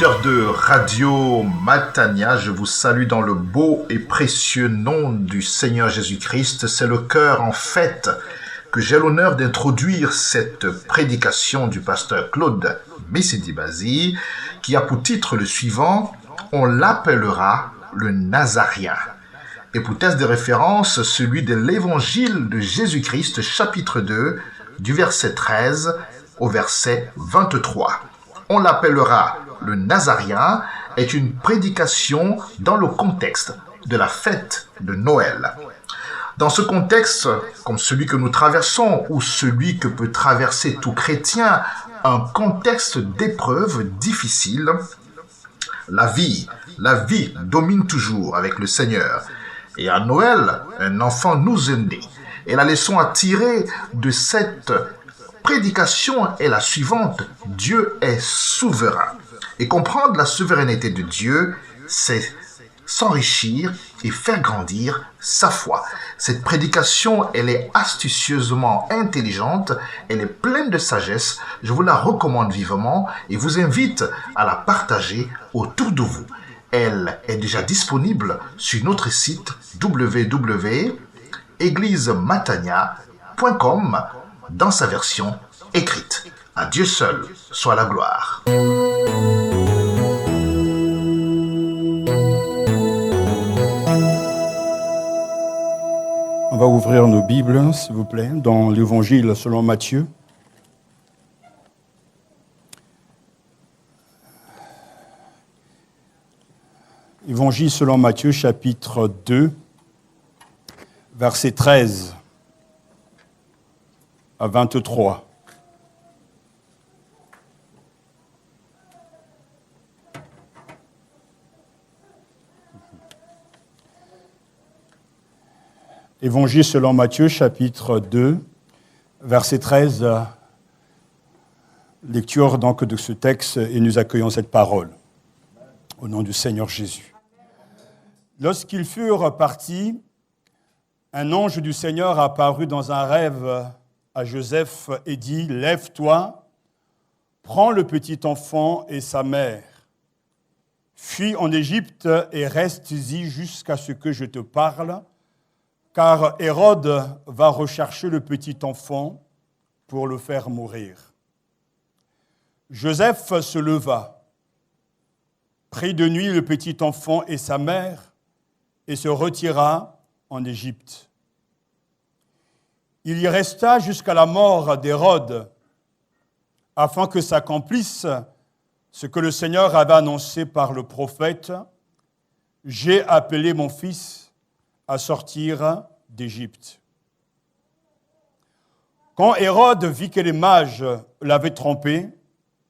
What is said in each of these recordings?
auditeurs de Radio Matania, je vous salue dans le beau et précieux nom du Seigneur Jésus-Christ. C'est le cœur en fête que j'ai l'honneur d'introduire cette prédication du pasteur Claude Messidibazi qui a pour titre le suivant « On l'appellera le Nazarien ». Et pour texte de référence, celui de l'Évangile de Jésus-Christ, chapitre 2, du verset 13 au verset 23. On l'appellera le Nazarien est une prédication dans le contexte de la fête de Noël. Dans ce contexte, comme celui que nous traversons ou celui que peut traverser tout chrétien, un contexte d'épreuves difficiles, la vie domine toujours avec le Seigneur. Et à Noël, un enfant nous est né. Et la leçon à tirer de cette prédication est la suivante. Dieu est souverain. Et comprendre la souveraineté de Dieu, c'est s'enrichir et faire grandir sa foi. Cette prédication, elle est astucieusement intelligente, elle est pleine de sagesse. Je vous la recommande vivement et vous invite à la partager autour de vous. Elle est déjà disponible sur notre site www.eglisematania.com dans sa version écrite. À Dieu seul soit la gloire. On va ouvrir nos Bibles, s'il vous plaît, dans l'Évangile selon Matthieu. Évangile selon Matthieu, chapitre 2, versets 13 à 23. Évangile selon Matthieu, chapitre 2, verset 13. Lecture donc de ce texte et nous accueillons cette parole. Au nom du Seigneur Jésus. Lorsqu'ils furent partis, un ange du Seigneur apparut dans un rêve à Joseph et dit « Lève-toi, prends le petit enfant et sa mère, fuis en Égypte et reste-y jusqu'à ce que je te parle, car Hérode va rechercher le petit enfant pour le faire mourir. » Joseph se leva, prit de nuit le petit enfant et sa mère et se retira en Égypte. Il y resta jusqu'à la mort d'Hérode, afin que s'accomplisse ce que le Seigneur avait annoncé par le prophète. « J'ai appelé mon fils à sortir d'Égypte. » Quand Hérode vit que les mages l'avaient trompé,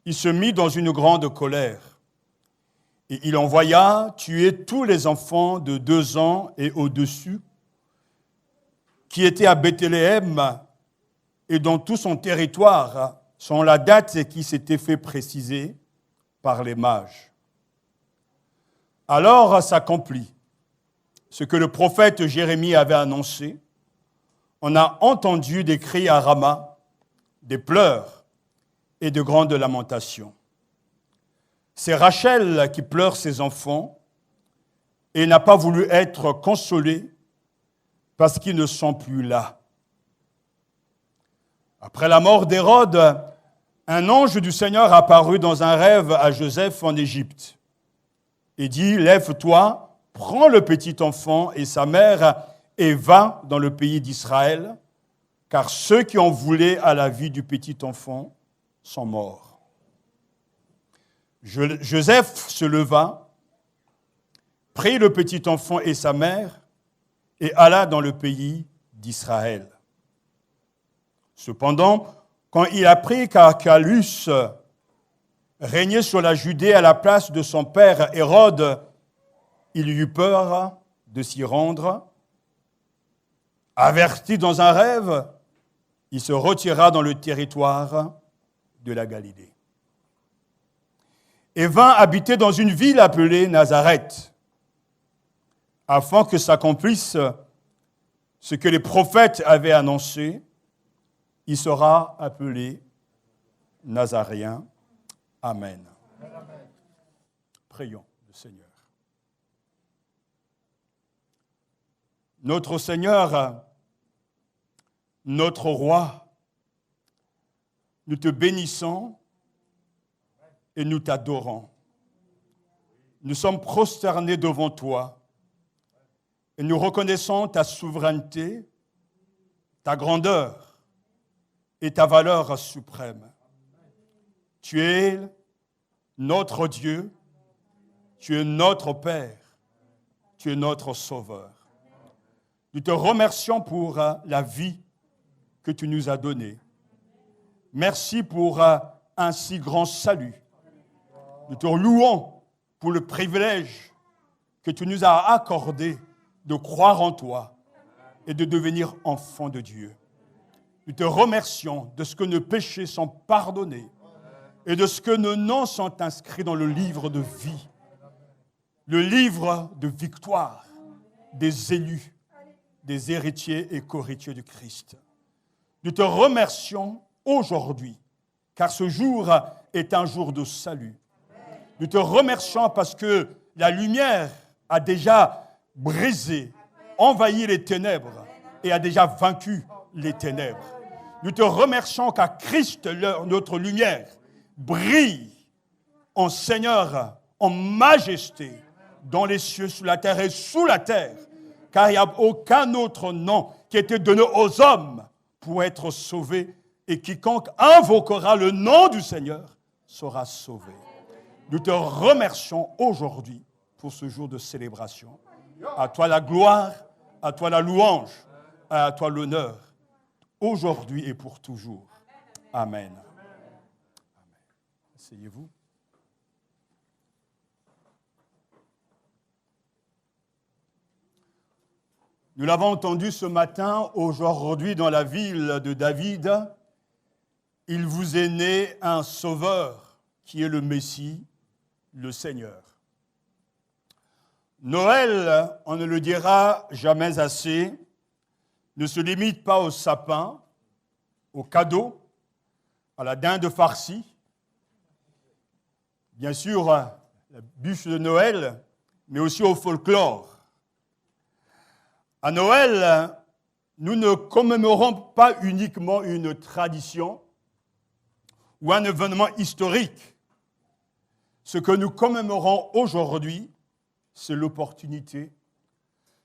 il se mit dans une grande colère. Et il envoya tuer tous les enfants de 2 ans et au-dessus qui étaient à Bethléem et dans tout son territoire, selon la date qui s'était fait préciser par les mages. Alors s'accomplit ce que le prophète Jérémie avait annoncé. On a entendu des cris à Rama, des pleurs et de grandes lamentations. C'est Rachel qui pleure ses enfants et n'a pas voulu être consolée parce qu'ils ne sont plus là. Après la mort d'Hérode, un ange du Seigneur apparut dans un rêve à Joseph en Égypte et dit « Lève-toi, prends le petit enfant et sa mère et va dans le pays d'Israël, car ceux qui ont voulu à la vie du petit enfant sont morts. » Joseph se leva, prit le petit enfant et sa mère et alla dans le pays d'Israël. Cependant, quand il apprit qu'Archelaüs régnait sur la Judée à la place de son père Hérode, il eut peur de s'y rendre. Averti dans un rêve, il se retira dans le territoire de la Galilée et vint habiter dans une ville appelée Nazareth, afin que s'accomplisse ce que les prophètes avaient annoncé. Il sera appelé Nazarien. Amen. Prions le Seigneur. Notre Seigneur, notre Roi, nous te bénissons et nous t'adorons. Nous sommes prosternés devant toi et nous reconnaissons ta souveraineté, ta grandeur et ta valeur suprême. Tu es notre Dieu, tu es notre Père, tu es notre Sauveur. Nous te remercions pour la vie que tu nous as donnée. Merci pour un si grand salut. Nous te louons pour le privilège que tu nous as accordé de croire en toi et de devenir enfants de Dieu. Nous te remercions de ce que nos péchés sont pardonnés et de ce que nos noms sont inscrits dans le livre de vie, le livre de victoire des élus, des héritiers et co-héritiers du Christ. Nous te remercions aujourd'hui, car ce jour est un jour de salut. Nous te remercions parce que la lumière a déjà brisé, envahi les ténèbres et a déjà vaincu les ténèbres. Nous te remercions car Christ, notre lumière, brille en Seigneur, en majesté, dans les cieux, sous la terre et sous la terre, car il n'y a aucun autre nom qui a été donné aux hommes pour être sauvé, et quiconque invoquera le nom du Seigneur sera sauvé. Nous te remercions aujourd'hui pour ce jour de célébration. À toi la gloire, à toi la louange, à toi l'honneur, aujourd'hui et pour toujours. Amen. Amen. Asseyez-vous. Nous l'avons entendu ce matin, aujourd'hui dans la ville de David, il vous est né un sauveur qui est le Messie, le Seigneur. Noël, on ne le dira jamais assez, ne se limite pas au sapin, aux cadeaux, à la dinde farcie. Bien sûr, la bûche de Noël, mais aussi au folklore. À Noël, nous ne commémorons pas uniquement une tradition ou un événement historique. Ce que nous commémorons aujourd'hui, c'est l'opportunité,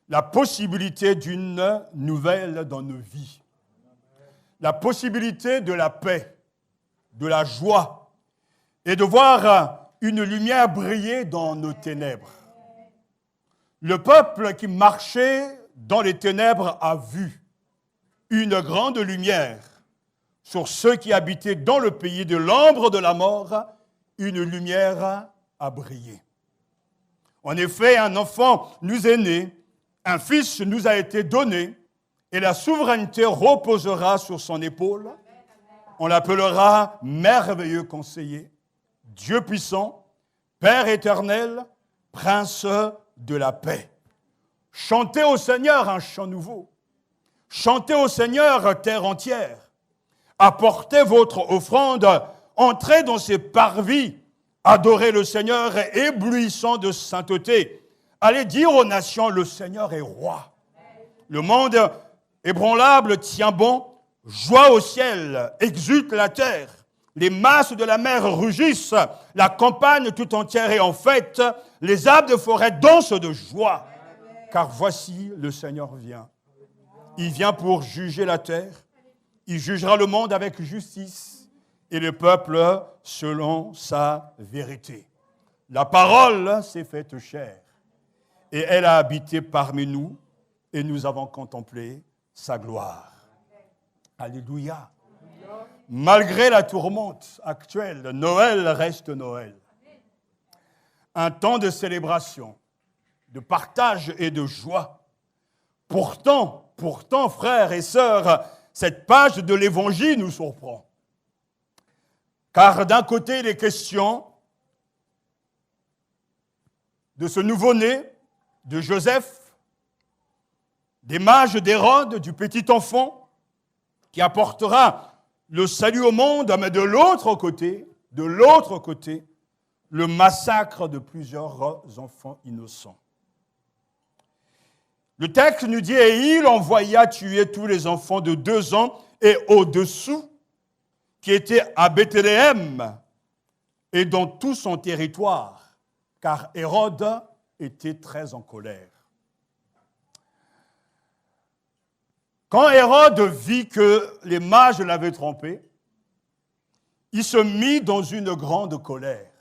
la possibilité d'une nouvelle dans nos vies, la possibilité de la paix, de la joie et de voir une lumière briller dans nos ténèbres. Le peuple qui marchait dans les ténèbres a vu une grande lumière sur ceux qui habitaient dans le pays de l'ombre de la mort, une lumière a brillé. En effet, un enfant nous est né, un fils nous a été donné, et la souveraineté reposera sur son épaule. On l'appellera merveilleux conseiller, Dieu puissant, Père éternel, Prince de la paix. Chantez au Seigneur un chant nouveau. Chantez au Seigneur terre entière. Apportez votre offrande, entrez dans ses parvis, adorez le Seigneur éblouissant de sainteté. Allez dire aux nations, le Seigneur est roi. Le monde ébranlable tient bon, joie au ciel, exulte la terre. Les masses de la mer rugissent, la campagne tout entière est en fête, les arbres de forêt dansent de joie. Car voici, le Seigneur vient. Il vient pour juger la terre. Il jugera le monde avec justice et le peuple selon sa vérité. La parole s'est faite chair et elle a habité parmi nous et nous avons contemplé sa gloire. Alléluia. Malgré la tourmente actuelle, Noël reste Noël. Un temps de célébration, de partage et de joie. Pourtant, frères et sœurs, cette page de l'Évangile nous surprend. Car d'un côté, il est question de ce nouveau-né, de Joseph, des mages d'Hérode, du petit enfant, qui apportera le salut au monde, mais de l'autre côté, le massacre de plusieurs enfants innocents. Le texte nous dit « Et il envoya tuer tous les enfants de 2 ans et au-dessous qui étaient à Bethléem et dans tout son territoire, car Hérode était très en colère. » Quand Hérode vit que les mages l'avaient trompé, il se mit dans une grande colère.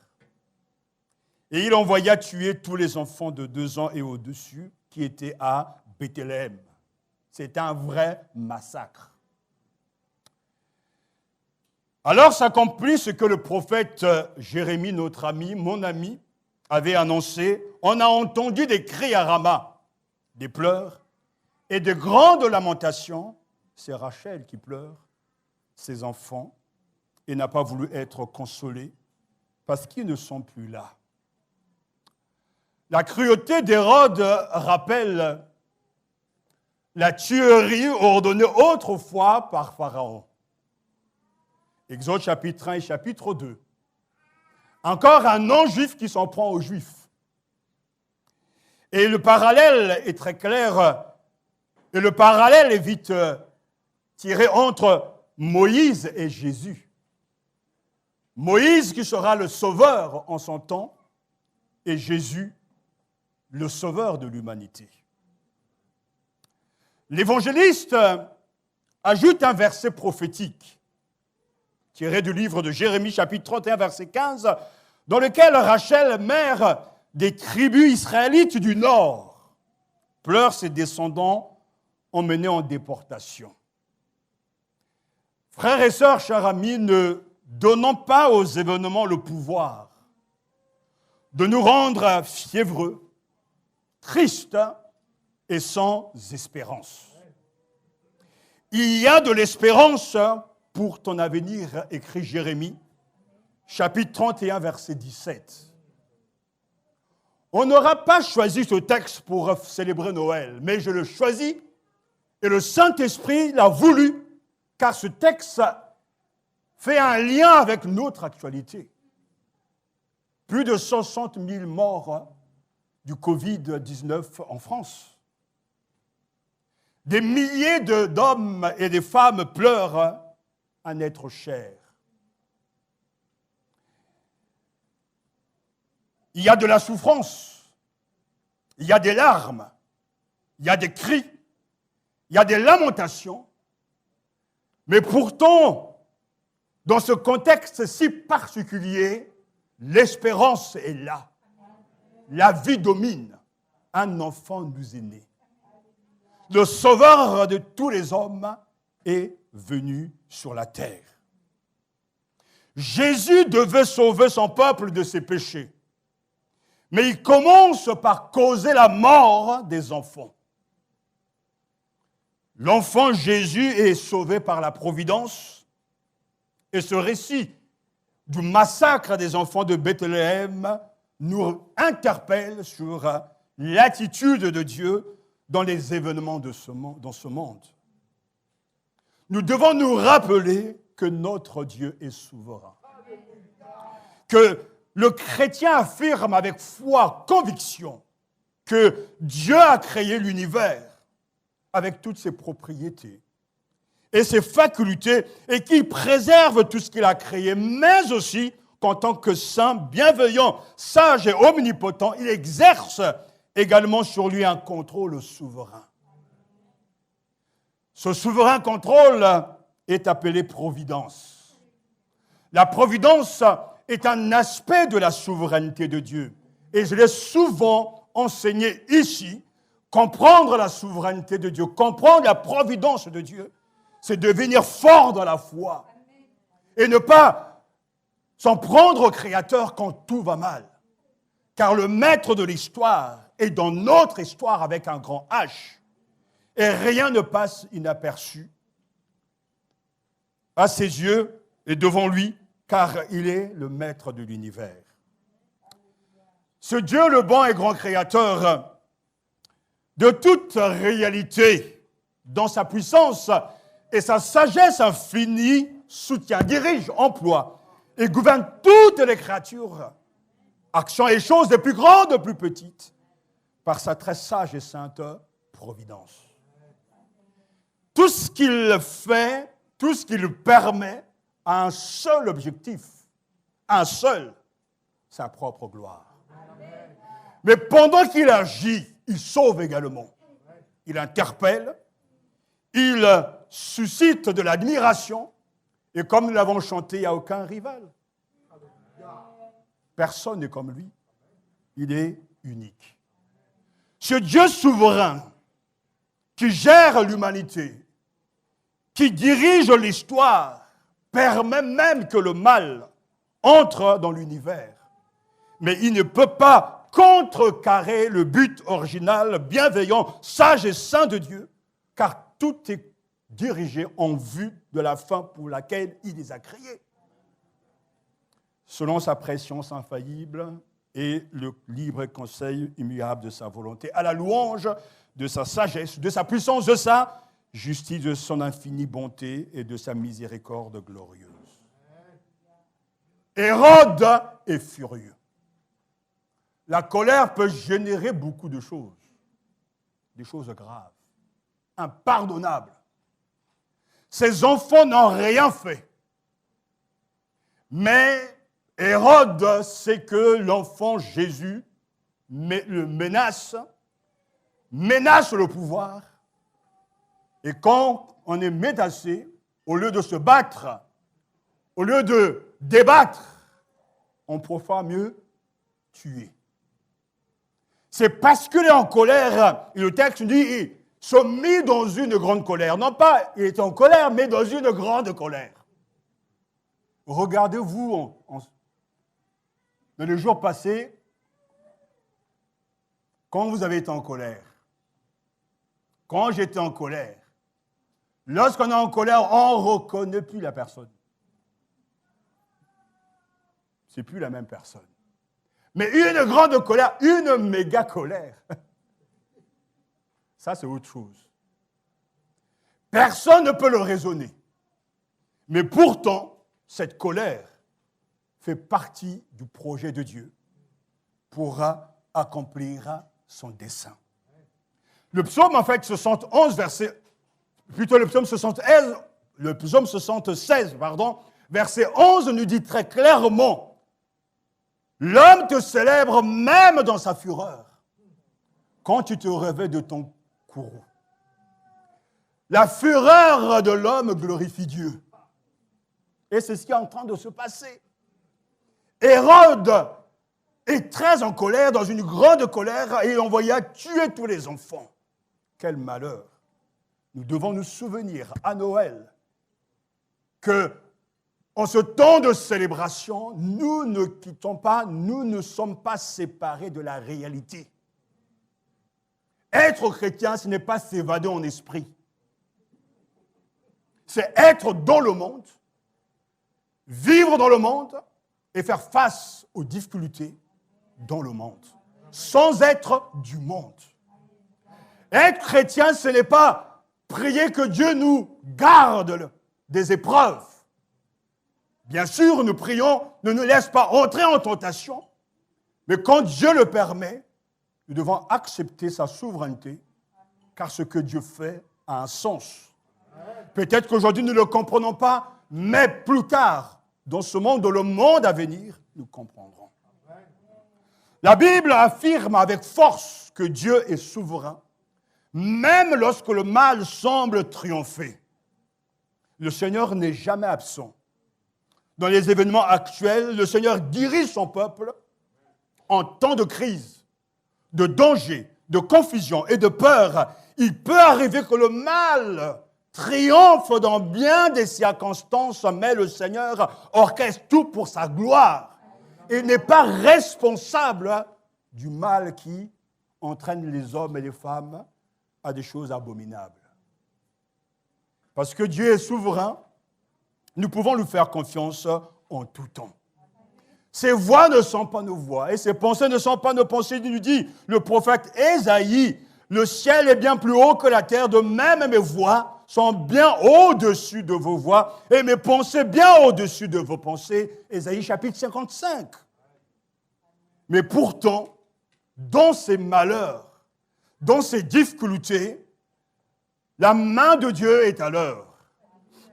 Et il envoya tuer tous les enfants de 2 ans et au-dessus qui étaient à Bethléem. C'est un vrai massacre. Alors s'accomplit ce que le prophète Jérémie, notre ami, mon ami, avait annoncé. On a entendu des cris à Rama, des pleurs et de grandes lamentations. C'est Rachel qui pleure, ses enfants, et n'a pas voulu être consolée parce qu'ils ne sont plus là. La cruauté d'Hérode rappelle la tuerie ordonnée autrefois par Pharaon. Exode chapitre 1 et chapitre 2. Encore un non-juif qui s'en prend aux juifs. Et le parallèle est très clair, et le parallèle est vite tiré entre Moïse et Jésus. Moïse qui sera le sauveur en son temps, et Jésus, le sauveur de l'humanité. L'évangéliste ajoute un verset prophétique tiré du livre de Jérémie, chapitre 31, verset 15, dans lequel Rachel, mère des tribus israélites du Nord, pleure ses descendants emmenés en déportation. Frères et sœurs, chers amis, ne donnons pas aux événements le pouvoir de nous rendre fiévreux, tristes et sans espérance. Il y a de l'espérance pour ton avenir, écrit Jérémie, chapitre 31, verset 17. On n'aura pas choisi ce texte pour célébrer Noël, mais je le choisis et le Saint-Esprit l'a voulu, car ce texte fait un lien avec notre actualité. Plus de 60 000 morts du Covid-19 en France. Des milliers d'hommes et de femmes pleurent un être cher. Il y a de la souffrance, il y a des larmes, il y a des cris, il y a des lamentations, mais pourtant, dans ce contexte si particulier, l'espérance est là. La vie domine. Un enfant nous est né. Le sauveur de tous les hommes est venu sur la terre. Jésus devait sauver son peuple de ses péchés. Mais il commence par causer la mort des enfants. L'enfant Jésus est sauvé par la providence. Et ce récit du massacre des enfants de Bethléem nous interpelle sur l'attitude de Dieu dans les événements dans ce monde. Nous devons nous rappeler que notre Dieu est souverain. Que le chrétien affirme avec foi, conviction, que Dieu a créé l'univers avec toutes ses propriétés et ses facultés et qu'il préserve tout ce qu'il a créé, mais aussi qu'en tant que saint, bienveillant, sage et omnipotent, il exerce également sur lui un contrôle souverain. Ce souverain contrôle est appelé providence. La providence est un aspect de la souveraineté de Dieu. Et je l'ai souvent enseigné ici. Comprendre la souveraineté de Dieu, comprendre la providence de Dieu, c'est devenir fort dans la foi. Et ne pas s'en prendre au Créateur quand tout va mal. Car le maître de l'histoire est dans notre histoire avec un grand H. Et rien ne passe inaperçu à ses yeux et devant lui, car il est le maître de l'univers. Ce Dieu, le bon et grand Créateur, de toute réalité, dans sa puissance et sa sagesse infinie, soutient, dirige, emploie et gouverne toutes les créatures actions et choses des plus grandes, des plus petites, par sa très sage et sainte providence. Tout ce qu'il fait, tout ce qu'il permet, a un seul objectif, un seul, sa propre gloire. Mais pendant qu'il agit, il sauve également. Il interpelle, il suscite de l'admiration, et comme nous l'avons chanté, il n'y a aucun rival. Personne n'est comme lui. Il est unique. Ce Dieu souverain qui gère l'humanité, qui dirige l'histoire, permet même que le mal entre dans l'univers. Mais il ne peut pas contrecarrer le but original, bienveillant, sage et saint de Dieu, car tout est dirigé en vue de la fin pour laquelle il les a créés. Selon sa préscience infaillible et le libre conseil immuable de sa volonté, à la louange de sa sagesse, de sa puissance, de sa justice, de son infinie bonté et de sa miséricorde glorieuse. Hérode est furieux. La colère peut générer beaucoup de choses, des choses graves, impardonnables. Ses enfants n'ont rien fait. Mais Hérode sait que l'enfant Jésus le menace le pouvoir. Et quand on est menacé, au lieu de se battre, au lieu de débattre, on préfère mieux tuer. C'est parce qu'il est en colère, et le texte dit, il se mit dans une grande colère. Non pas il était en colère, mais dans une grande colère. Regardez-vous dans les jours passés, quand vous avez été en colère, quand j'étais en colère, lorsqu'on est en colère, on ne reconnaît plus la personne. Ce n'est plus la même personne. Mais une grande colère, une méga colère, ça c'est autre chose. Personne ne peut le raisonner. Mais pourtant, cette colère fait partie du projet de Dieu pour accomplir son dessein. Le psaume, en fait, 71, le psaume 76, verset 11, nous dit très clairement, l'homme te célèbre même dans sa fureur, quand tu te réveilles de ton courroux. La fureur de l'homme glorifie Dieu. Et c'est ce qui est en train de se passer. Hérode est très en colère, dans une grande colère, et il envoya tuer tous les enfants. Quel malheur! Nous devons nous souvenir à Noël que en ce temps de célébration, nous ne quittons pas, nous ne sommes pas séparés de la réalité. Être chrétien, ce n'est pas s'évader en esprit. C'est être dans le monde, vivre dans le monde et faire face aux difficultés dans le monde, sans être du monde. Être chrétien, ce n'est pas prier que Dieu nous garde des épreuves. Bien sûr, nous prions, ne nous laisse pas entrer en tentation, mais quand Dieu le permet, nous devons accepter sa souveraineté, car ce que Dieu fait a un sens. Peut-être qu'aujourd'hui nous ne le comprenons pas, mais plus tard, dans ce monde, dans le monde à venir, nous comprendrons. La Bible affirme avec force que Dieu est souverain, même lorsque le mal semble triompher. Le Seigneur n'est jamais absent. Dans les événements actuels, le Seigneur dirige son peuple en temps de crise, de danger, de confusion et de peur. Il peut arriver que le mal triomphe dans bien des circonstances, mais le Seigneur orchestre tout pour sa gloire. Il n'est pas responsable du mal qui entraîne les hommes et les femmes à des choses abominables. Parce que Dieu est souverain, nous pouvons lui faire confiance en tout temps. Ses voix ne sont pas nos voix et ses pensées ne sont pas nos pensées, nous dit le prophète Ésaïe. Le ciel est bien plus haut que la terre, de même mes voix sont bien au-dessus de vos voix et mes pensées bien au-dessus de vos pensées. Ésaïe chapitre 55. Mais pourtant, dans ses malheurs, dans ses difficultés, la main de Dieu est à l'œuvre.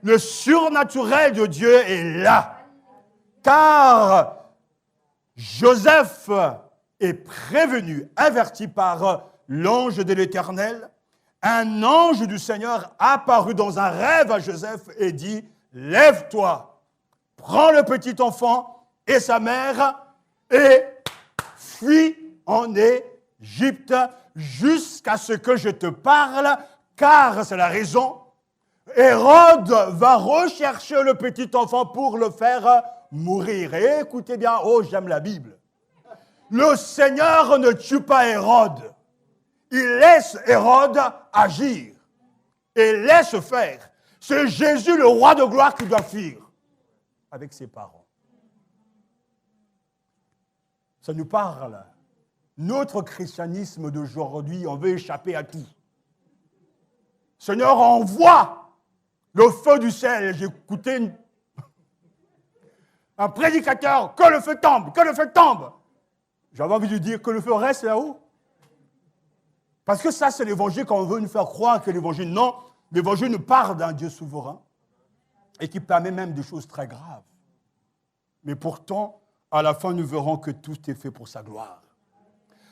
Le surnaturel de Dieu est là. Car Joseph est prévenu, averti par l'ange de l'Éternel. Un ange du Seigneur apparut dans un rêve à Joseph et dit, « Lève-toi, prends le petit enfant et sa mère et fuis en Égypte jusqu'à ce que je te parle, car c'est la raison. Hérode va rechercher le petit enfant pour le faire mourir. » Et écoutez bien, oh j'aime la Bible. Le Seigneur ne tue pas Hérode. Il laisse Hérode agir et laisse faire. C'est Jésus, le roi de gloire, qui doit fuir avec ses parents. Ça nous parle. Notre christianisme d'aujourd'hui, on veut échapper à tout. Seigneur, envoie le feu du ciel. J'ai écouté un prédicateur, que le feu tombe, que le feu tombe. J'avais envie de dire que le feu reste là-haut. Parce que ça, c'est l'évangile qu'on veut nous faire croire que l'évangile. Non, l'évangile nous parle d'un Dieu souverain et qui permet même des choses très graves. Mais pourtant, à la fin, nous verrons que tout est fait pour sa gloire.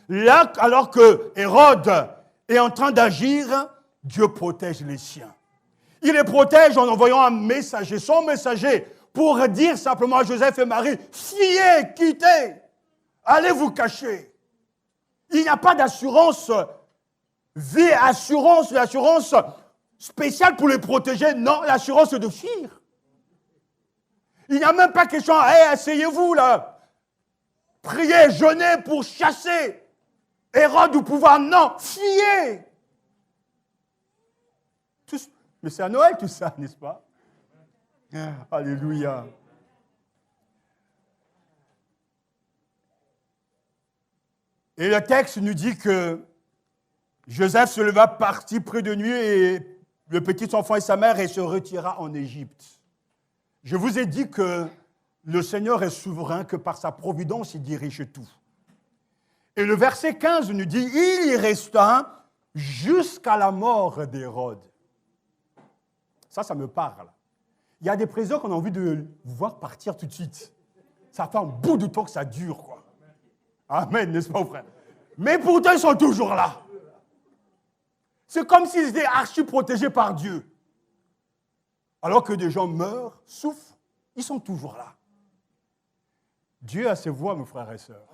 Là, alors que Hérode est en train d'agir, Dieu protège les siens. Il les protège en envoyant un messager, son messager, pour dire simplement à Joseph et Marie, « Fuyez, quittez, allez vous cacher. » Il n'y a pas d'assurance l'assurance spéciale pour les protéger. Non, l'assurance de fuir. Il n'y a même pas question, hey, asseyez-vous là. Priez, jeûnez pour chasser Hérode du pouvoir. Non, fuyez. Mais c'est à Noël tout ça, n'est-ce pas? Alléluia. Et le texte nous dit que Joseph se leva, partit près de nuit, et le petit enfant et sa mère, et se retira en Égypte. Je vous ai dit que le Seigneur est souverain, que par sa providence, il dirige tout. Et le verset 15 nous dit, il y resta jusqu'à la mort d'Hérode. Ça me parle. Il y a des présidents qu'on a envie de voir partir tout de suite. Ça fait un bout de temps que ça dure, quoi. Amen, n'est-ce pas, frère? Mais pourtant, ils sont toujours là. C'est comme s'ils étaient archi-protégés par Dieu. Alors que des gens meurent, souffrent, ils sont toujours là. Dieu a ses voix, mes frères et sœurs.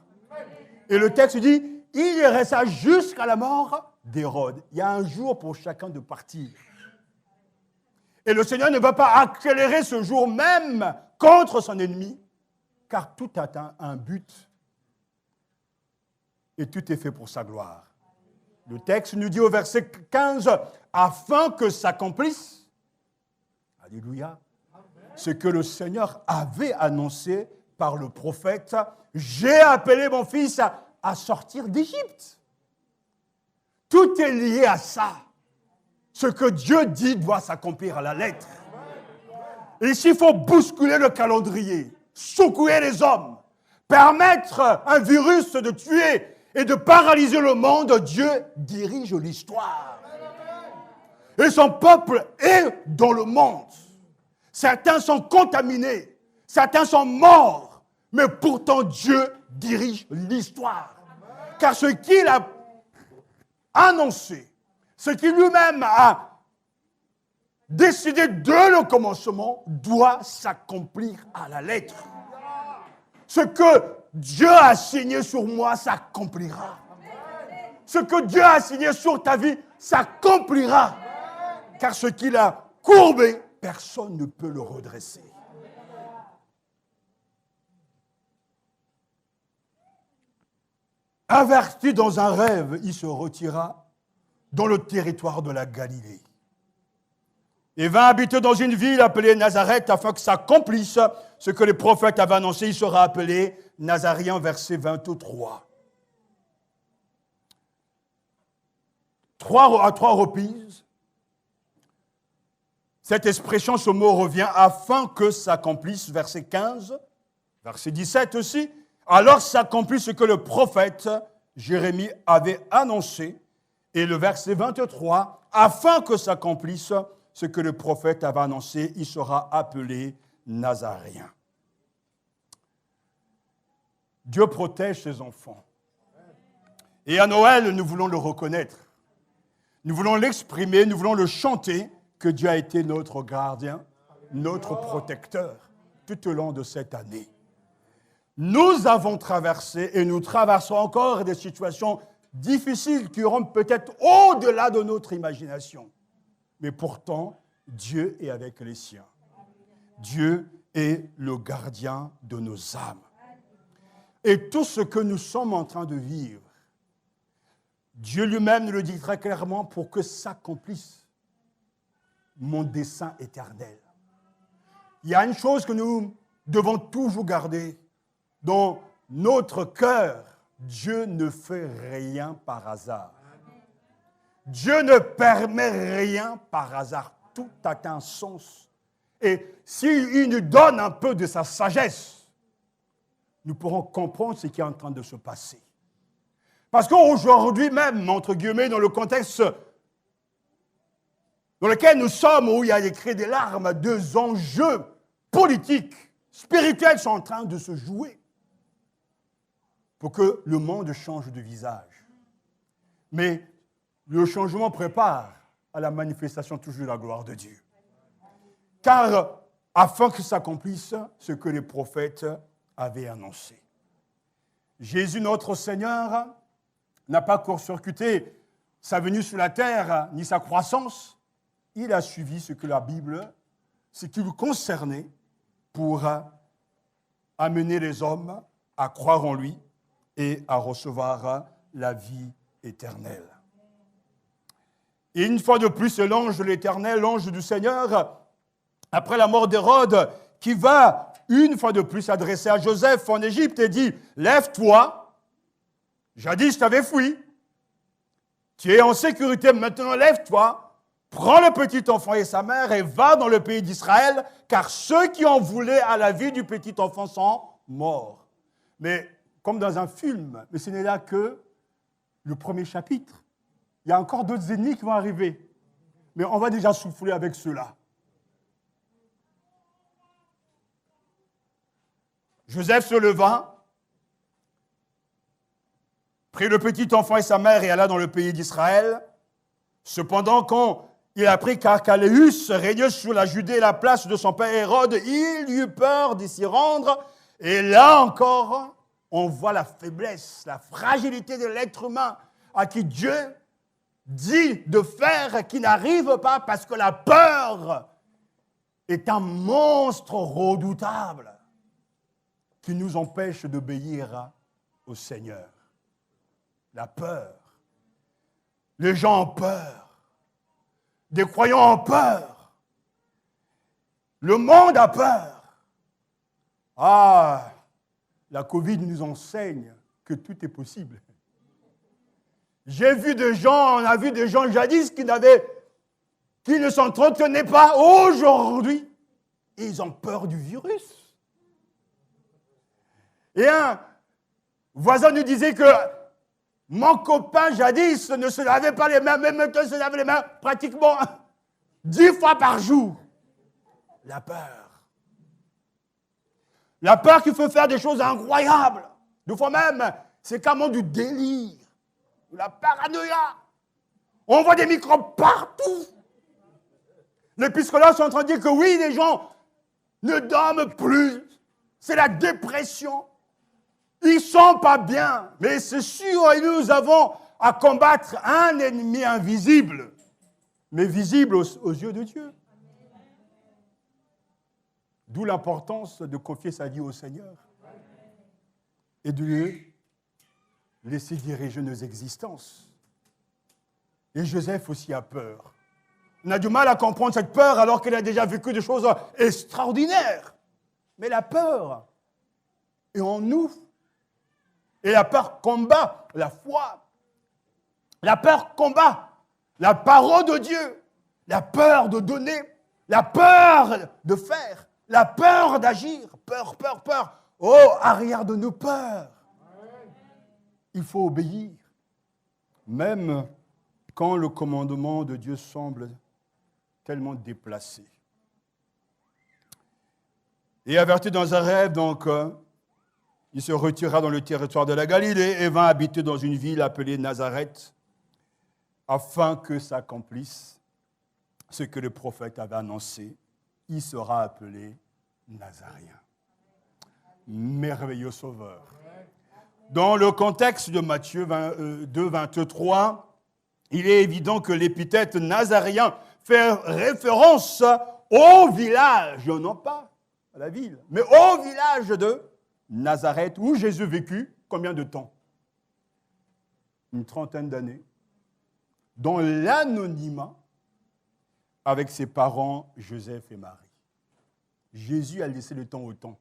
Et le texte dit, il resta jusqu'à la mort d'Hérode. Il y a un jour pour chacun de partir. Et le Seigneur ne va pas accélérer ce jour même contre son ennemi, car tout atteint un but. Et tout est fait pour sa gloire. Le texte nous dit au verset 15, afin que s'accomplisse, alléluia, ce que le Seigneur avait annoncé par le prophète, j'ai appelé mon fils à sortir d'Égypte. Tout est lié à ça. Ce que Dieu dit doit s'accomplir à la lettre. Et s'il faut bousculer le calendrier, secouer les hommes, permettre un virus de tuer et de paralyser le monde, Dieu dirige l'histoire. Et son peuple est dans le monde. Certains sont contaminés, certains sont morts, mais pourtant Dieu dirige l'histoire. Car ce qu'il a annoncé, ce qu'il lui-même a décidé dès le commencement, doit s'accomplir à la lettre. Ce que Dieu a signé sur moi s'accomplira. Ce que Dieu a signé sur ta vie s'accomplira. Car ce qu'il a courbé, personne ne peut le redresser. Averti dans un rêve, il se retira dans le territoire de la Galilée. Il vint habiter dans une ville appelée Nazareth afin que s'accomplisse ce que les prophètes avaient annoncé. Il sera appelé Nazaréen, verset 23. À trois reprises, cette expression, ce mot revient, afin que s'accomplisse, verset 15, verset 17 aussi, Alors s'accomplit ce que le prophète Jérémie avait annoncé. Et le verset 23, afin que s'accomplisse ce que le prophète avait annoncé, il sera appelé Nazaréen. Dieu protège ses enfants. Et à Noël, nous voulons le reconnaître. Nous voulons l'exprimer, nous voulons le chanter, que Dieu a été notre gardien, notre protecteur, tout au long de cette année. Nous avons traversé et nous traversons encore des situations difficiles qui iront peut-être au-delà de notre imagination. Mais pourtant, Dieu est avec les siens. Dieu est le gardien de nos âmes. Et tout ce que nous sommes en train de vivre, Dieu lui-même nous le dit très clairement pour que s'accomplisse mon dessein éternel. Il y a une chose que nous devons toujours garder dans notre cœur. Dieu ne fait rien par hasard. Dieu ne permet rien par hasard. Tout a un sens. Et s'il nous donne un peu de sa sagesse, nous pourrons comprendre ce qui est en train de se passer. Parce qu'aujourd'hui même, entre guillemets, dans le contexte dans lequel nous sommes, où il y a des cris des larmes, deux enjeux politiques, spirituels sont en train de se jouer pour que le monde change de visage. Mais le changement prépare à la manifestation toujours de la gloire de Dieu. Car afin que s'accomplisse ce que les prophètes avaient annoncé. Jésus, notre Seigneur, n'a pas court-circuité sa venue sur la terre, ni sa croissance. Il a suivi ce que la Bible, ce qui le concernait pour amener les hommes à croire en lui et à recevoir la vie éternelle. Et une fois de plus, c'est l'ange de l'Éternel, l'ange du Seigneur, après la mort d'Hérode, qui va une fois de plus s'adresser à Joseph en Égypte et dit « Lève-toi, jadis je t'avais fui, tu es en sécurité, maintenant lève-toi, prends le petit enfant et sa mère et va dans le pays d'Israël, car ceux qui en voulaient à la vie du petit enfant sont morts. » Mais comme dans un film, mais ce n'est là que le premier chapitre. Il y a encore d'autres ennemis qui vont arriver. Mais on va déjà souffler avec ceux-là. Joseph se leva, prit le petit enfant et sa mère et alla dans le pays d'Israël. Cependant, quand il apprit qu'Archélaüs régnait sur la Judée et la place de son père Hérode, il eut peur d'y s'y rendre. Et là encore, on voit la faiblesse, la fragilité de l'être humain à qui Dieu dit de faire qui n'arrive pas parce que la peur est un monstre redoutable qui nous empêche d'obéir au Seigneur. La peur. Les gens ont peur. Des croyants ont peur. Le monde a peur. Ah, la Covid nous enseigne que tout est possible. J'ai vu des gens, on a vu des gens jadis qui ne s'entretenaient pas. Aujourd'hui, ils ont peur du virus. Et un voisin nous disait que mon copain jadis ne se lavait pas les mains, même maintenant il se lavait les mains pratiquement 10 fois par jour. La peur. La peur qui fait faire des choses incroyables. Des fois même, c'est carrément du délire. La paranoïa. On voit des microbes partout. Les psychologues sont en train de dire que oui, les gens ne dorment plus. C'est la dépression. Ils ne sont pas bien. Mais c'est sûr, et nous avons à combattre un ennemi invisible, mais visible aux yeux de Dieu. D'où l'importance de confier sa vie au Seigneur et de lui laisser diriger nos existences. Et Joseph aussi a peur. On a du mal à comprendre cette peur alors qu'il a déjà vécu des choses extraordinaires. Mais la peur est en nous. Et la peur combat la foi. La peur combat la parole de Dieu. La peur de donner. La peur de faire. La peur d'agir. Peur, peur, peur. Oh, arrière de nos peurs. Il faut obéir, même quand le commandement de Dieu semble tellement déplacé. Et averti dans un rêve, donc, il se retira dans le territoire de la Galilée et vint habiter dans une ville appelée Nazareth, afin que s'accomplisse ce que le prophète avait annoncé. Il sera appelé Nazaréen. Merveilleux sauveur. Dans le contexte de Matthieu 2, 23, il est évident que l'épithète Nazaréen fait référence au village, non pas à la ville, mais au village de Nazareth, où Jésus vécut combien de temps? Une trentaine d'années, dans l'anonymat avec ses parents Joseph et Marie. Jésus a laissé le temps au temps.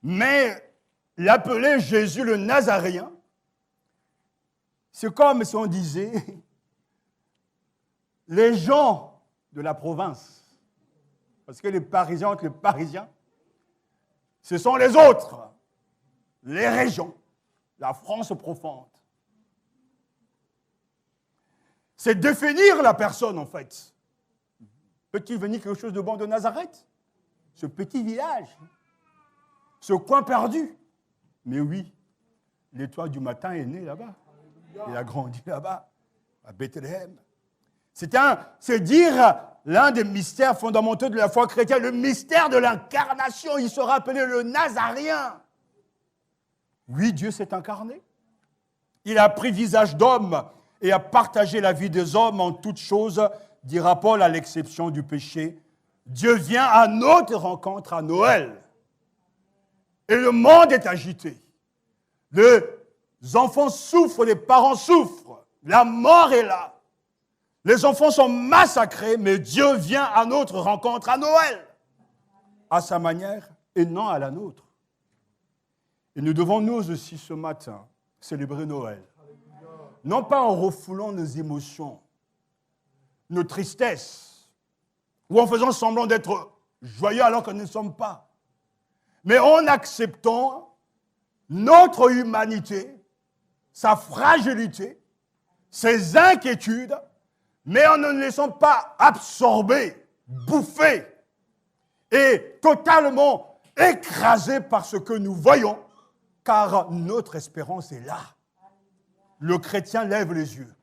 Mais l'appeler Jésus le Nazaréen, c'est comme si on disait les gens de la province. Parce que les Parisiens, ce sont les autres, les régions, la France profonde. C'est définir la personne, en fait. Peut-il venir quelque chose de bon de Nazareth? Ce petit village, ce coin perdu. Mais oui, l'étoile du matin est née là-bas. Il a grandi là-bas, à Bethléem. C'est dire l'un des mystères fondamentaux de la foi chrétienne, le mystère de l'incarnation. Il sera appelé le Nazaréen. Oui, Dieu s'est incarné. Il a pris visage d'homme et a partagé la vie des hommes en toutes choses, dira Paul, à l'exception du péché. Dieu vient à notre rencontre à Noël. Et le monde est agité. Les enfants souffrent, les parents souffrent. La mort est là. Les enfants sont massacrés, mais Dieu vient à notre rencontre à Noël, à sa manière et non à la nôtre. Et nous devons nous aussi ce matin célébrer Noël. Non pas en refoulant nos émotions, nos tristesses, ou en faisant semblant d'être joyeux alors que nous ne sommes pas, mais en acceptant notre humanité, sa fragilité, ses inquiétudes, mais en ne nous laissant pas absorber, bouffer et totalement écraser par ce que nous voyons, car notre espérance est là. Le chrétien lève les yeux.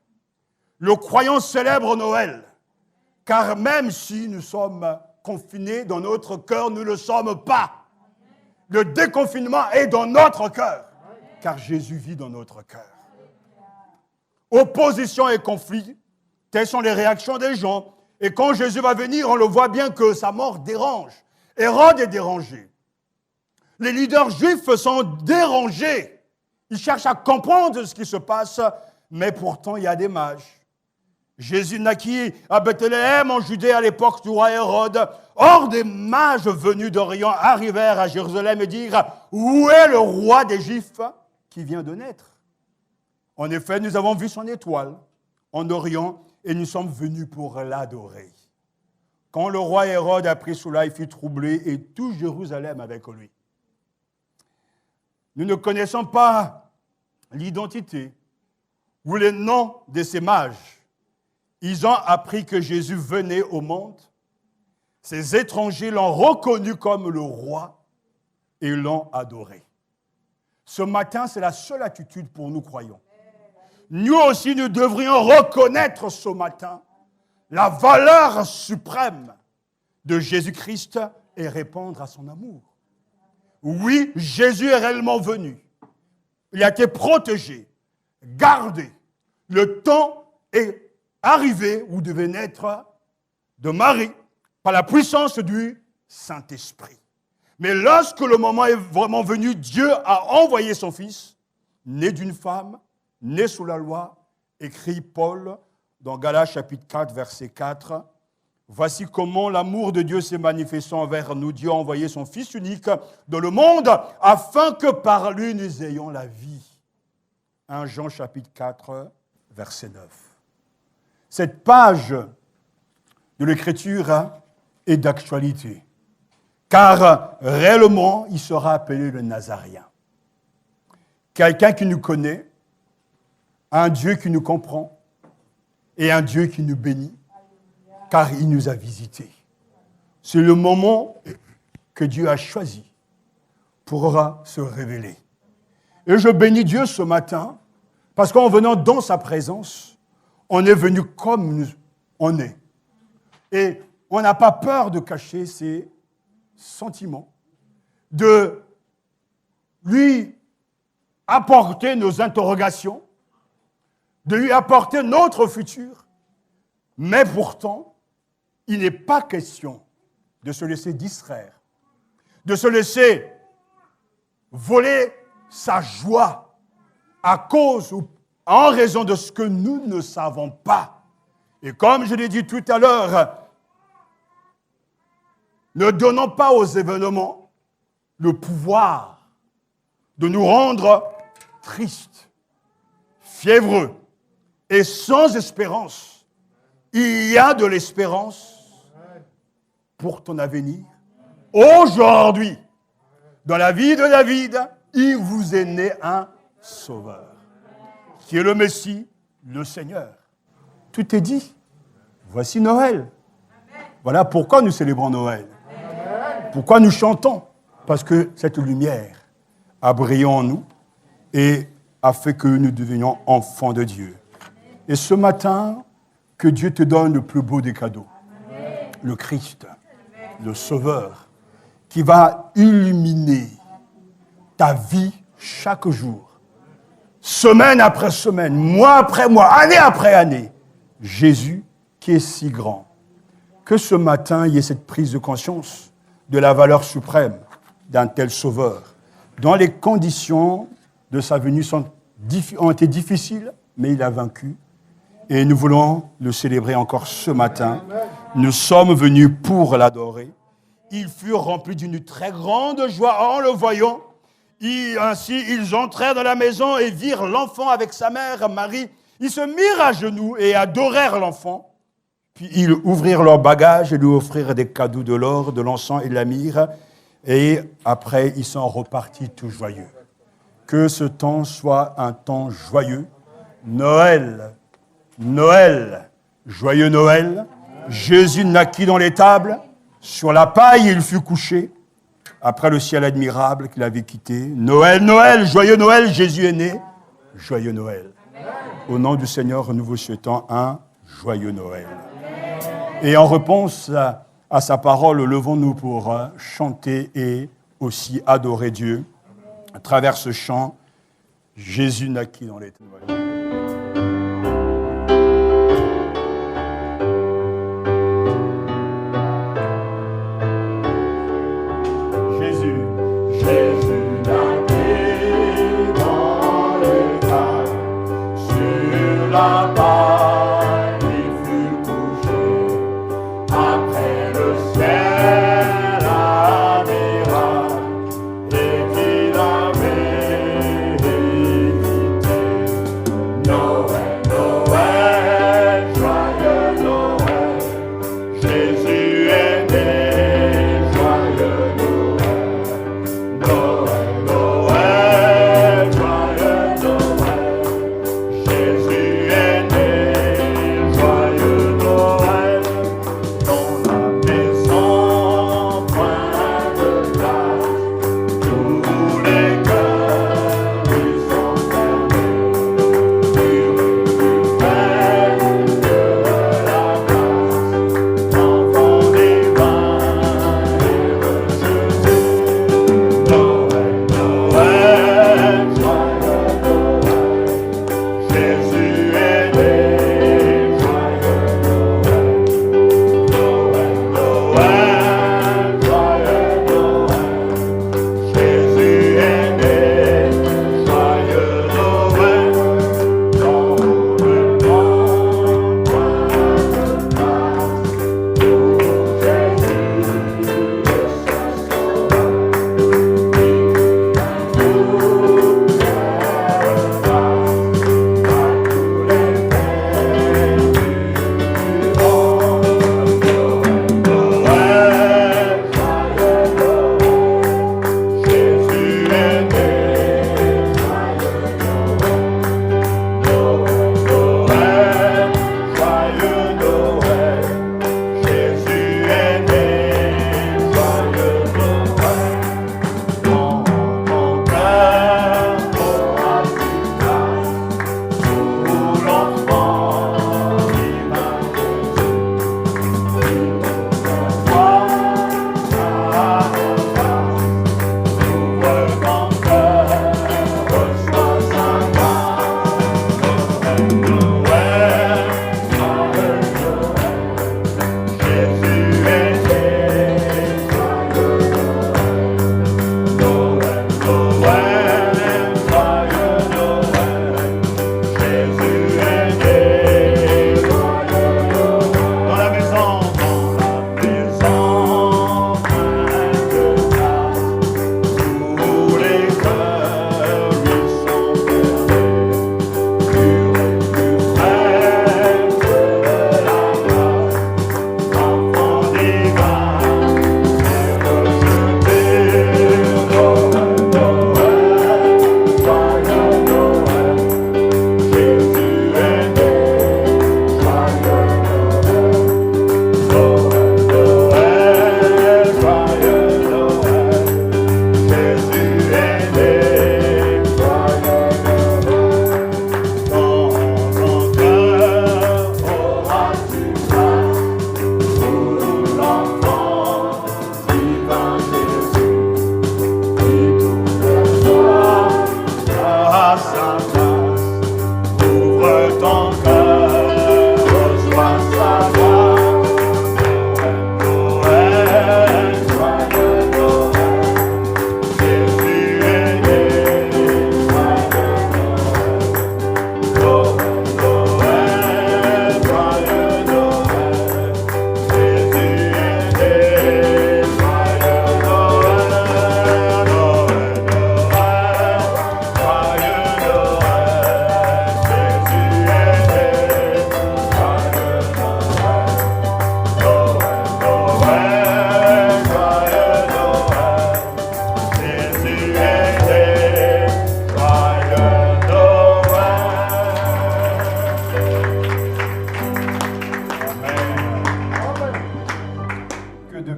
Le croyant célèbre Noël, car même si nous sommes confinés dans notre cœur, nous ne le sommes pas. Le déconfinement est dans notre cœur, car Jésus vit dans notre cœur. Opposition et conflit, telles sont les réactions des gens. Et quand Jésus va venir, on le voit bien que sa mort dérange. Hérode est dérangé. Les leaders juifs sont dérangés. Ils cherchent à comprendre ce qui se passe, mais pourtant il y a des mages. Jésus naquit à Bethléem en Judée à l'époque du roi Hérode. Or, des mages venus d'Orient arrivèrent à Jérusalem et dirent « Où est le roi des Juifs qui vient de naître ?» En effet, nous avons vu son étoile en Orient et nous sommes venus pour l'adorer. Quand le roi Hérode apprit cela, il fut troublé et tout Jérusalem avec lui. Nous ne connaissons pas l'identité ou les noms de ces mages. Ils ont appris que Jésus venait au monde. Ces étrangers l'ont reconnu comme le roi et l'ont adoré. Ce matin, c'est la seule attitude pour nous croyants. Nous aussi, nous devrions reconnaître ce matin la valeur suprême de Jésus-Christ et répondre à son amour. Oui, Jésus est réellement venu. Il a été protégé, gardé. Le temps est arrivé où devait naître de Marie par la puissance du Saint-Esprit. Mais lorsque le moment est vraiment venu, Dieu a envoyé son Fils, né d'une femme, né sous la loi, écrit Paul dans Galates chapitre 4, verset 4. Voici comment l'amour de Dieu s'est manifesté envers nous. Dieu a envoyé son Fils unique dans le monde afin que par lui nous ayons la vie. 1 Jean chapitre 4, verset 9. Cette page de l'Écriture est d'actualité, car réellement, il sera appelé le Nazaréen. Quelqu'un qui nous connaît, un Dieu qui nous comprend et un Dieu qui nous bénit, car il nous a visités. C'est le moment que Dieu a choisi pour se révéler. Et je bénis Dieu ce matin, parce qu'en venant dans sa présence, on est venu comme on est. Et on n'a pas peur de cacher ses sentiments, de lui apporter nos interrogations, de lui apporter notre futur. Mais pourtant, il n'est pas question de se laisser distraire, de se laisser voler sa joie à cause ou en raison de ce que nous ne savons pas. Et comme je l'ai dit tout à l'heure, ne donnons pas aux événements le pouvoir de nous rendre tristes, fiévreux et sans espérance. Il y a de l'espérance pour ton avenir. Aujourd'hui, dans la vie de David, il vous est né un sauveur, qui est le Messie, le Seigneur. Tout est dit. Voici Noël. Voilà pourquoi nous célébrons Noël. Pourquoi nous chantons? Parce que cette lumière a brillé en nous et a fait que nous devenions enfants de Dieu. Et ce matin, que Dieu te donne le plus beau des cadeaux, le Christ, le Sauveur, qui va illuminer ta vie chaque jour, semaine après semaine, mois après mois, année après année. Jésus qui est si grand. Que ce matin, il y ait cette prise de conscience de la valeur suprême d'un tel Sauveur, dont les conditions de sa venue ont été difficiles, mais il a vaincu. Et nous voulons le célébrer encore ce matin. Nous sommes venus pour l'adorer. Ils furent remplis d'une très grande joie en le voyant. Ainsi, ils entrèrent dans la maison et virent l'enfant avec sa mère, Marie. Ils se mirent à genoux et adorèrent l'enfant. Puis ils ouvrirent leurs bagages et lui offrirent des cadeaux de l'or, de l'encens et de la myrrhe. Et après, ils sont repartis tout joyeux. Que ce temps soit un temps joyeux. Noël, Noël, joyeux Noël. Jésus naquit dans l'étable. Sur la paille, il fut couché. Après le ciel admirable qu'il avait quitté. Noël, Noël, joyeux Noël, Jésus est né. Joyeux Noël. Au nom du Seigneur, nous vous souhaitons un joyeux Noël. Et en réponse à sa parole, levons-nous pour chanter et aussi adorer Dieu. À travers ce chant, Jésus naquit dans les ténèbres.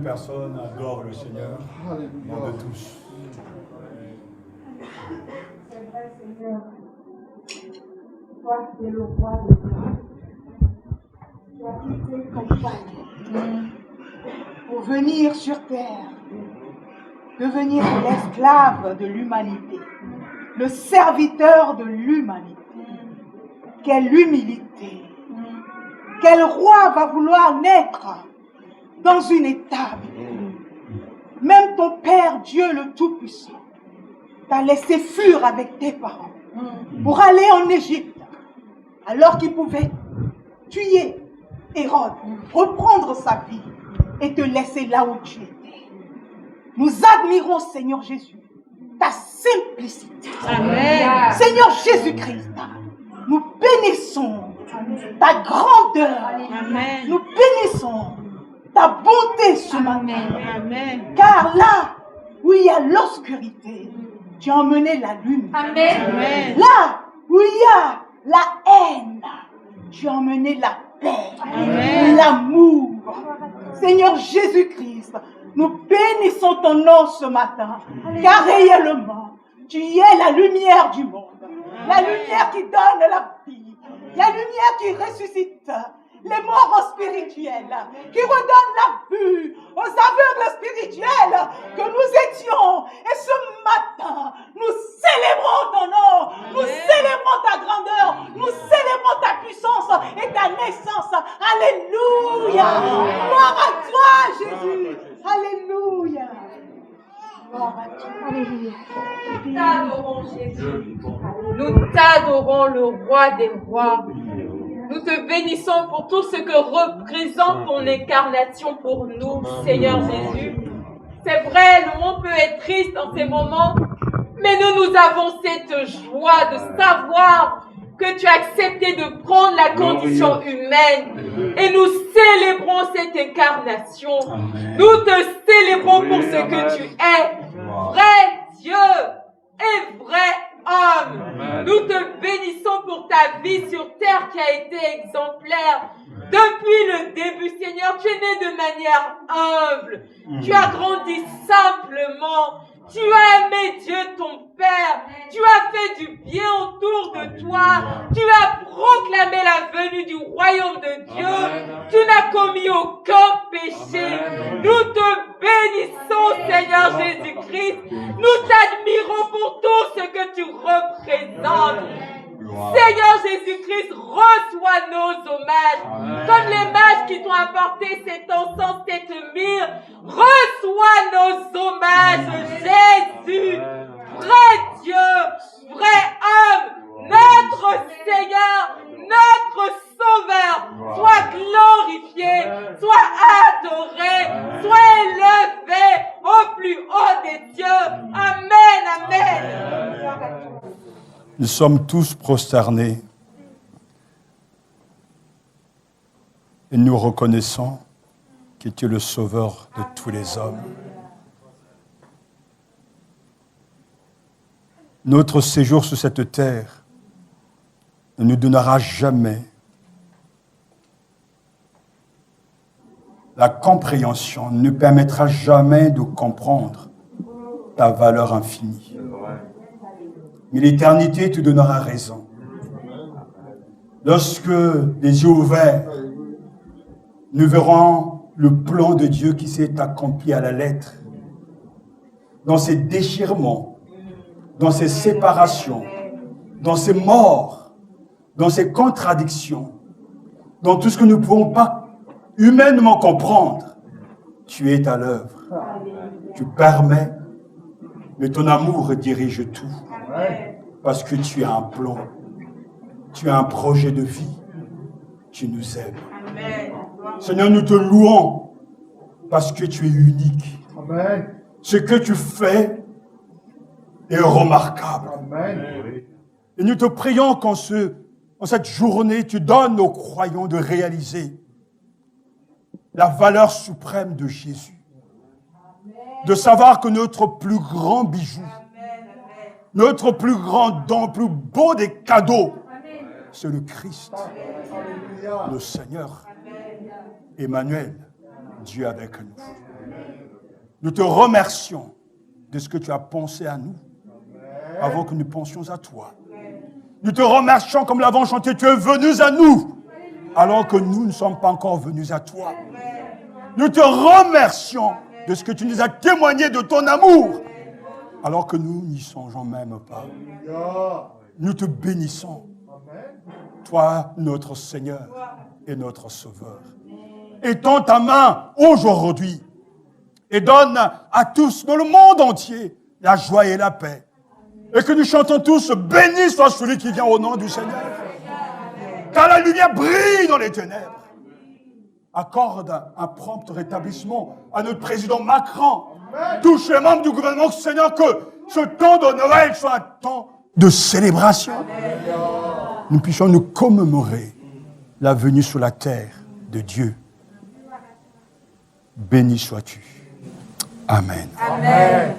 personnes adorent le Seigneur. Nom de tous. C'est vrai, Seigneur. Toi qui es le roi de gloire. Tu as quitté ton palais pour venir sur terre, devenir l'esclave de l'humanité, le serviteur de l'humanité. Quelle humilité! Quel roi va vouloir naître dans une étable? Même ton Père, Dieu le Tout-Puissant, t'a laissé fuir avec tes parents pour aller en Égypte, alors qu'il pouvait tuer Hérode, reprendre sa vie et te laisser là où tu étais. Nous admirons, Seigneur Jésus, ta simplicité. Amen. Seigneur Jésus-Christ, nous bénissons ta grandeur. Amen. Nous bénissons ta bonté ce matin. Amen. Car là où il y a l'obscurité, tu as emmené la lumière. Amen. Là où il y a la haine, tu as emmené la paix, Amen. l'amour. Seigneur Jésus-Christ, nous bénissons ton nom ce matin, car réellement, tu es la lumière du monde, la lumière qui donne la vie, la lumière qui ressuscite les morts spirituels, qui redonne la vue aux aveugles spirituels que nous étions. Et ce matin, nous célébrons ton nom, nous célébrons ta grandeur, nous célébrons ta puissance et ta naissance. Alléluia! Gloire à toi, Jésus! Alléluia! Gloire à toi. Alléluia. Nous t'adorons, Jésus. Nous t'adorons, le roi des rois. Nous te bénissons pour tout ce que représente ton incarnation pour nous, Seigneur Jésus. C'est vrai, le monde peut être triste en ces moments, mais nous avons cette joie de savoir que tu as accepté de prendre la condition humaine et nous célébrons cette incarnation. Nous te célébrons pour ce que tu es, vrai Dieu et vrai homme. Nous te bénissons pour ta vie sur terre qui a été exemplaire. Depuis le début, Seigneur, tu es né de manière humble. Tu as grandi simplement. Tu as aimé Dieu ton Père. Tu as fait du bien autour de toi. Tu as proclamé la venue du royaume de Dieu. Tu n'as commis aucun péché. Nous te bénissons, Seigneur Jésus-Christ. Nous t'admirons pour tout ce que tu représentes. Seigneur Jésus-Christ, reçois nos hommages. Comme les mages qui t'ont apporté cet encens, cette myrrhe, reçois nos hommages, Jésus, vrai Dieu, vrai homme, notre Seigneur, notre Sauveur. Sois glorifié, sois adoré, sois élevé au plus haut des cieux. Amen, amen. Nous sommes tous prosternés et nous reconnaissons que tu es le sauveur de tous les hommes. Notre séjour sur cette terre ne nous donnera jamais la compréhension, ne nous permettra jamais de comprendre ta valeur infinie. Mais l'éternité te donnera raison. Lorsque les yeux ouverts, nous verrons le plan de Dieu qui s'est accompli à la lettre. Dans ses déchirements, dans ses séparations, dans ses morts, dans ses contradictions, dans tout ce que nous ne pouvons pas humainement comprendre, tu es à l'œuvre. Tu permets, mais ton amour dirige tout. Parce que tu as un plan, tu as un projet de vie, tu nous aimes. Amen. Seigneur, nous te louons parce que tu es unique. Amen. Ce que tu fais est remarquable. Amen. Et nous te prions qu'en cette journée, tu donnes aux croyants de réaliser la valeur suprême de Jésus. De savoir que notre plus grand bijou, notre plus grand don, le plus beau des cadeaux, c'est le Christ, le Seigneur, Emmanuel, Dieu avec nous. Nous te remercions de ce que tu as pensé à nous avant que nous pensions à toi. Nous te remercions, comme l'avons chanté, tu es venu à nous alors que nous ne sommes pas encore venus à toi. Nous te remercions de ce que tu nous as témoigné de ton amour alors que nous n'y songeons même pas. Nous te bénissons, toi, notre Seigneur et notre Sauveur. Étends ta main aujourd'hui et donne à tous dans le monde entier la joie et la paix. Et que nous chantons tous, béni soit celui qui vient au nom du Seigneur. Car la lumière brille dans les ténèbres. Accorde un prompt rétablissement à notre président Macron. Touche les membres du gouvernement, Seigneur, que ce temps de Noël soit un temps de célébration. Nous puissions nous commémorer la venue sur la terre de Dieu. Béni sois-tu. Amen. Amen. Amen.